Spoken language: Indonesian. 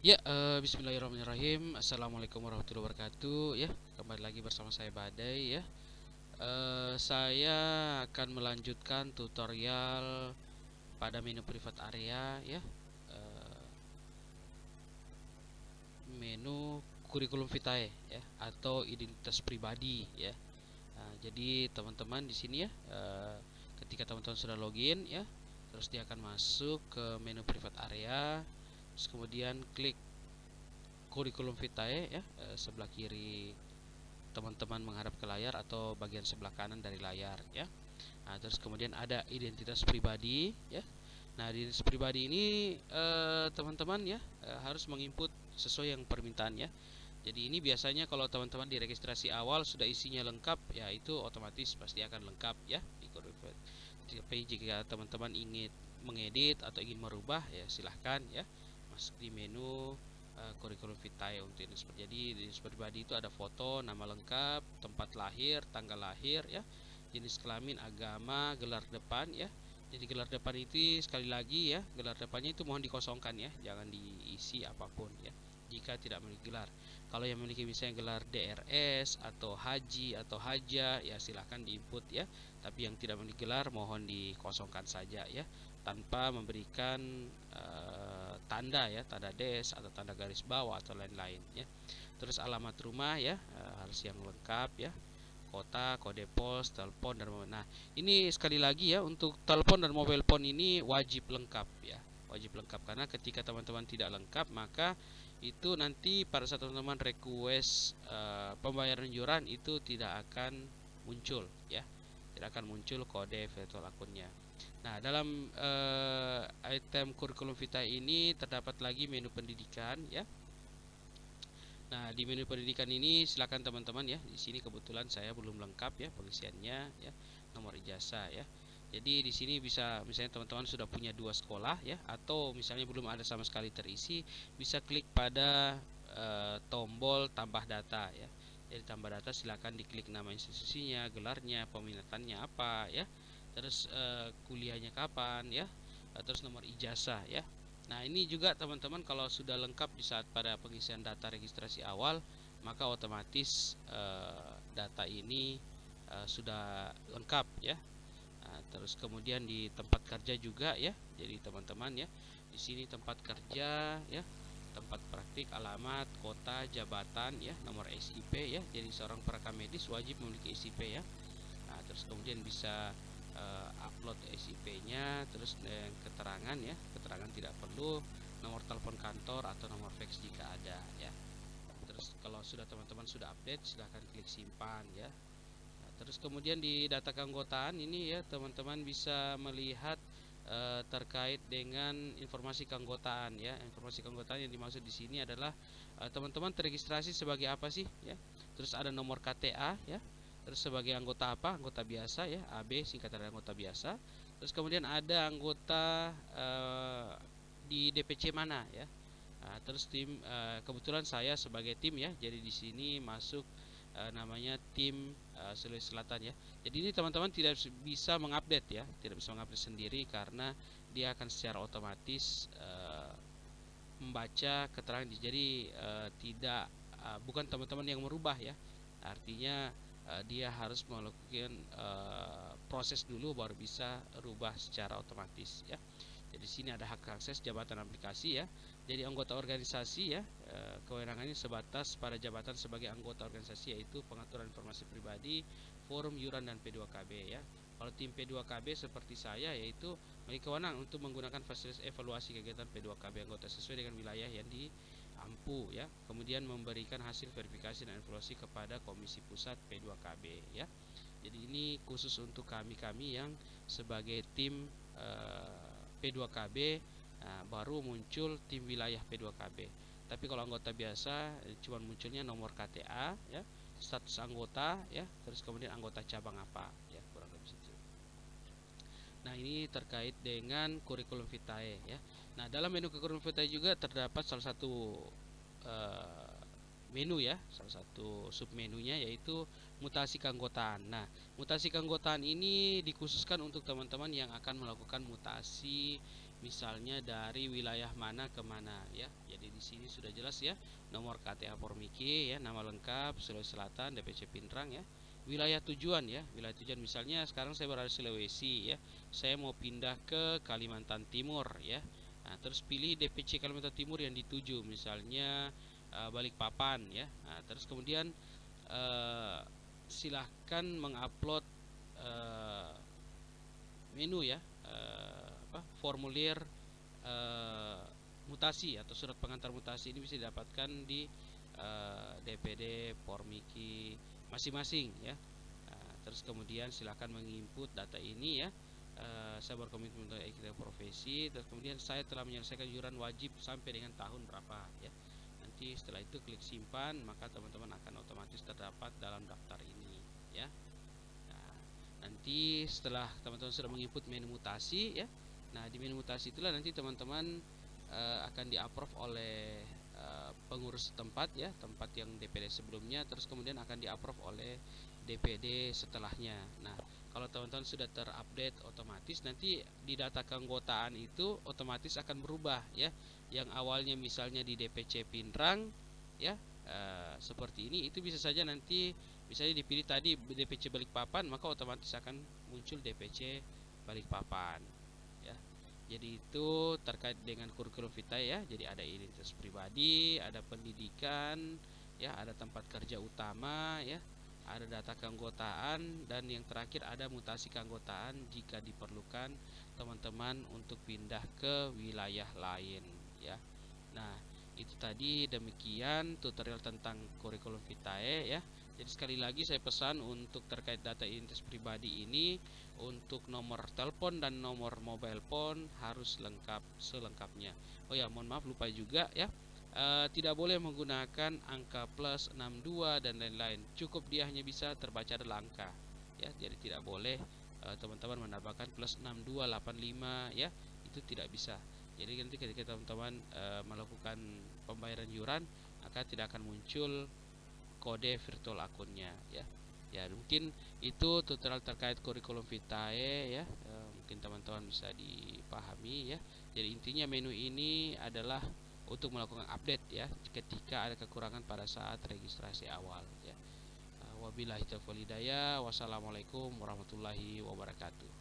Ya, bismillahirrahmanirrahim. Assalamualaikum warahmatullahi wabarakatuh. Ya, kembali lagi bersama saya Badai. Ya, saya akan melanjutkan tutorial pada menu private area. Ya, Eh, menu kurikulum vitae ya, atau identitas pribadi. Ya, nah, jadi teman-teman di sini ya, ketika teman-teman sudah login ya, terus dia akan masuk ke menu private area. Terus kemudian klik kurikulum vitae ya, sebelah kiri teman-teman menghadap ke layar atau bagian sebelah kanan dari layar ya. Nah, terus kemudian ada identitas pribadi ya. Nah, identitas pribadi ini teman-teman ya, harus menginput sesuai yang permintaan ya. Jadi ini biasanya kalau teman-teman di registrasi awal sudah isinya lengkap ya, itu otomatis pasti akan lengkap ya di Corvette. Tapi jika teman-teman ingin mengedit atau ingin merubah ya silahkan ya, masuk di menu kurikulum vitae untuk ini. Jadi di pribadi itu ada foto, nama lengkap, tempat lahir, tanggal lahir ya, jenis kelamin, agama, gelar depan ya. Jadi gelar depan itu sekali lagi ya, gelar depannya itu mohon dikosongkan ya, jangan diisi apapun ya jika tidak memiliki gelar. Kalau yang memiliki misalnya gelar DRS atau haji atau haja ya silahkan diinput ya. Tapi yang tidak memiliki gelar mohon dikosongkan saja ya, tanpa memberikan tanda ya, tanda dash atau tanda garis bawah atau lain-lain ya. Terus alamat rumah ya, harus yang lengkap ya, kota, kode pos, telepon dan mobile. Nah, ini sekali lagi ya, untuk telepon dan mobile phone ini wajib lengkap ya. Wajib lengkap karena ketika teman-teman tidak lengkap maka itu nanti pada saat teman-teman request pembayaran iuran itu tidak akan muncul ya. Tidak akan muncul kode virtual akunnya. Nah, dalam item kurikulum vitae ini terdapat lagi menu pendidikan ya. Nah, di menu pendidikan ini silakan teman-teman ya. Di sini kebetulan saya belum lengkap ya pengisiannya ya, nomor ijazah ya. Jadi di sini bisa misalnya teman-teman sudah punya dua sekolah ya, atau misalnya belum ada sama sekali terisi, bisa klik pada tombol tambah data ya. Jadi tambah data silakan diklik nama institusinya, gelarnya, peminatannya apa ya. Terus kuliahnya kapan ya. Terus nomor ijazah ya. Nah, ini juga teman-teman kalau sudah lengkap di saat pada pengisian data registrasi awal, maka otomatis data ini sudah lengkap ya. Nah, terus kemudian di tempat kerja juga ya. Jadi teman-teman ya, di sini tempat kerja ya, tempat praktik, alamat, kota, jabatan ya, nomor SIP ya. Jadi seorang perekam medis wajib memiliki SIP ya. Nah, terus kemudian bisa upload SIP-nya, terus keterangan ya, keterangan tidak perlu, nomor telepon kantor atau nomor fax jika ada ya. Terus kalau sudah teman-teman sudah update, silahkan klik simpan ya. Nah, terus kemudian di data keanggotaan ini ya, teman-teman bisa melihat terkait dengan informasi keanggotaan ya. Informasi keanggotaan yang dimaksud di sini adalah teman-teman terregistrasi sebagai apa sih ya. Terus ada nomor KTA ya. Terus sebagai anggota apa? Anggota biasa ya, AB singkatan dari anggota biasa. Terus kemudian ada anggota di DPC mana ya. Nah, terus tim kebetulan saya sebagai tim ya. Jadi di sini masuk namanya tim Sulawesi Selatan ya. Jadi ini teman-teman tidak bisa mengupdate ya, tidak bisa mengupdate sendiri karena dia akan secara otomatis membaca keterangan. Jadi tidak bukan teman-teman yang merubah ya. Artinya dia harus melakukan proses dulu baru bisa rubah secara otomatis ya. Jadi sini ada hak akses jabatan aplikasi ya. Jadi anggota organisasi ya, kewenangannya sebatas pada jabatan sebagai anggota organisasi, yaitu pengaturan informasi pribadi, forum iuran dan P2KB ya. Kalau tim P2KB seperti saya, yaitu memiliki kewenangan untuk menggunakan fasilitas evaluasi kegiatan P2KB anggota sesuai dengan wilayah yang diampu ya. Kemudian memberikan hasil verifikasi dan evaluasi kepada Komisi Pusat P2KB ya. Jadi ini khusus untuk kami-kami yang sebagai tim P2KB. Nah, baru muncul tim wilayah P2KB. Tapi kalau anggota biasa cuma munculnya nomor KTA ya, status anggota ya, terus kemudian anggota cabang apa ya, kurang lebih itu. Nah, ini terkait dengan kurikulum vitae ya. Nah, dalam menu kurikulum vitae juga terdapat salah satu eh, menu ya, salah satu submenunya yaitu mutasi keanggotaan. Nah, mutasi keanggotaan ini dikhususkan untuk teman-teman yang akan melakukan mutasi misalnya dari wilayah mana ke mana ya. Jadi di sini sudah jelas ya, nomor KTA Formiki ya, nama lengkap Sulawesi Selatan, DPC Pindrang ya. Wilayah tujuan ya, wilayah tujuan misalnya sekarang saya berada di Sulawesi ya. Saya mau pindah ke Kalimantan Timur ya. Nah, terus pilih DPC Kalimantan Timur yang dituju, misalnya Balikpapan ya. Nah, terus kemudian silahkan mengupload menu ya, formulir mutasi atau surat pengantar mutasi. Ini bisa didapatkan di DPD Formiki masing-masing ya. Terus kemudian silakan menginput data ini ya. Saya berkomitmen untuk ikut profesi. Terus kemudian saya telah menyelesaikan iuran wajib sampai dengan tahun berapa ya. Nanti setelah itu klik simpan, maka teman-teman akan otomatis terdapat dalam daftar ini ya. Nah, nanti setelah teman-teman sudah menginput menu mutasi ya, nah di menu mutasi itulah nanti teman-teman akan di-approve oleh pengurus tempat ya, tempat yang DPD sebelumnya, terus kemudian akan di-approve oleh DPD setelahnya. Nah, kalau teman-teman sudah terupdate, otomatis nanti di data keanggotaan itu otomatis akan berubah ya. Yang awalnya misalnya di DPC Pindrang ya, seperti ini, itu bisa saja nanti misalnya dipilih tadi DPC Balikpapan, maka otomatis akan muncul DPC Balikpapan ya. Jadi itu terkait dengan kurikulum vitae ya. Jadi ada identitas pribadi, ada pendidikan ya, ada tempat kerja utama ya, ada data keanggotaan, dan yang terakhir ada mutasi keanggotaan jika diperlukan teman-teman untuk pindah ke wilayah lain ya. Nah, itu tadi demikian tutorial tentang kurikulum vitae ya. Jadi sekali lagi saya pesan untuk terkait data identitas pribadi ini, untuk nomor telepon dan nomor mobile phone harus lengkap selengkapnya. Oh ya, mohon maaf lupa juga ya. Tidak boleh menggunakan angka plus 62 dan lain-lain. Cukup dia hanya bisa terbaca adalah angka ya. Jadi tidak boleh teman-teman menambahkan plus 6285 ya. Itu tidak bisa. Jadi nanti ketika teman-teman melakukan pembayaran iuran, maka tidak akan muncul kode virtual akunnya ya. Ya, mungkin itu tutorial terkait kurikulum vitae ya. Mungkin teman-teman bisa dipahami ya. Jadi intinya menu ini adalah untuk melakukan update ya ketika ada kekurangan pada saat registrasi awal ya. Wabillahi taufiq wal hidayah. Wassalamualaikum warahmatullahi wabarakatuh.